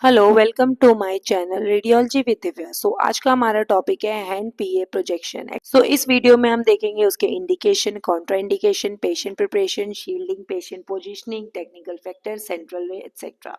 Hello welcome to my channel radiology with Divya. आज का हमारा टॉपिक है हैंड पीए प्रोजेक्शन। इस वीडियो में हम देखेंगे उसके indication, contra indication, patient preparation, shielding, patient positioning, technical factor, central ray etcetera.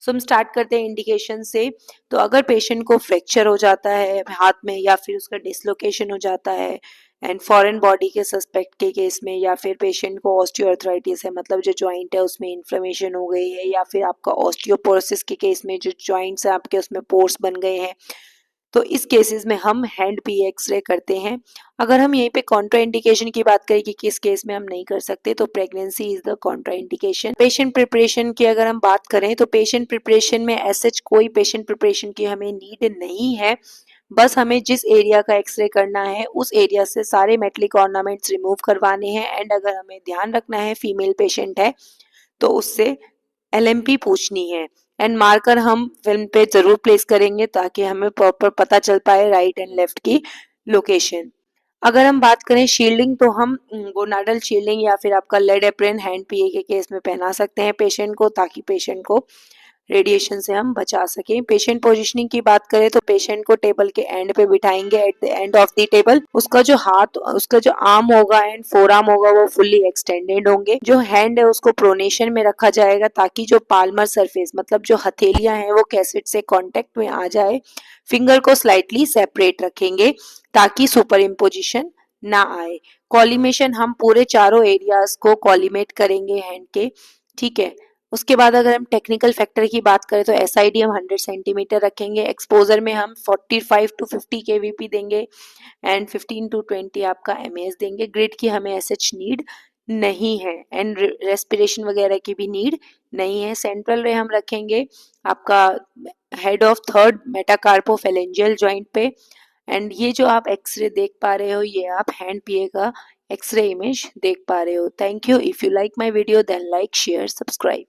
हम स्टार्ट करते हैं इंडिकेशन से। तो अगर पेशेंट को फ्रैक्चर हो जाता है हाथ में या फिर उसका डिसलोकेशन हो जाता है एंड फॉरेन बॉडी के सस्पेक्ट के केस में, या फिर पेशेंट को ऑस्टियोआर्थराइटिस है, मतलब जो जॉइंट है उसमें इन्फ्लेमेशन हो गई है, या फिर आपका ऑस्टियोपोरोसिस के केस में जो जॉइंट्स है आपके उसमें पोर्स बन गए हैं, तो इस केसेस में हम हैंड पी एक्सरे करते हैं। अगर हम यहीं पे कॉन्ट्रा इंडिकेशन की बात करें कि किस केस में हम नहीं कर सकते, तो pregnancy is the Contra indication. Patient preparation की अगर हम बात करें तो पेशेंट प्रिपरेशन में ऐसे कोई पेशेंट प्रिपरेशन की हमें नीड नहीं है। बस हमें जिस एरिया का एक्सरे करना है उस एरिया से सारे मेटलिक ऑर्नामेंट्स रिमूव करवाने हैं, एंड अगर हमें ध्यान रखना है फीमेल पेशेंट है तो उससे एलएमपी पूछनी है, एंड मार्कर हम फिल्म पे जरूर प्लेस करेंगे ताकि हमें प्रॉपर पता चल पाए राइट एंड लेफ्ट की लोकेशन। अगर हम बात करें शील्डिंग, तो हम गोनाडल शील्डिंग या फिर आपका लेड एप्रेन हैंड पीए के केस में पहना सकते हैं पेशेंट को, ताकि पेशेंट को रेडिएशन से हम बचा सकें। पेशेंट पोजीशनिंग की बात करें तो पेशेंट को टेबल के एंड पे बिठाएंगे, at the end of the table. उसका जो हाथ, उसका जो आर्म होगा एंड फोर आर्म होगा वो फुल्ली एक्सटेंडेड होंगे। जो हैंड है उसको प्रोनेशन में रखा जाएगा ताकि जो पाल्मर सरफेस, मतलब जो हथेलियां हैं, वो कैसेट से कांटेक्ट में आ जाए। फिंगर को स्लाइटली सेपरेट रखेंगे ताकि सुपर इम्पोजिशन ना आए। कॉलिमेशन, हम पूरे चारों एरियाज को कॉलिमेट करेंगे हैंड के, ठीक है। उसके बाद अगर हम टेक्निकल फैक्टर की बात करें तो एसआईडी हम 100 सेंटीमीटर रखेंगे। एक्सपोजर में हम 45 टू 50 केवीपी देंगे एंड 15 टू 20 आपका एमएस देंगे। ग्रिड की हमें एसएच नीड नहीं है, एंड रेस्पिरेशन वगैरह की भी नीड नहीं है। सेंट्रल रे हम रखेंगे आपका head of third metacarpophalangeal joint पे। एंड ये जो आप एक्सरे देख पा रहे हो, ये आप हैंड पीए का एक्सरे इमेज देख पा रहे हो। Thank you. If you like my video then like, share, subscribe.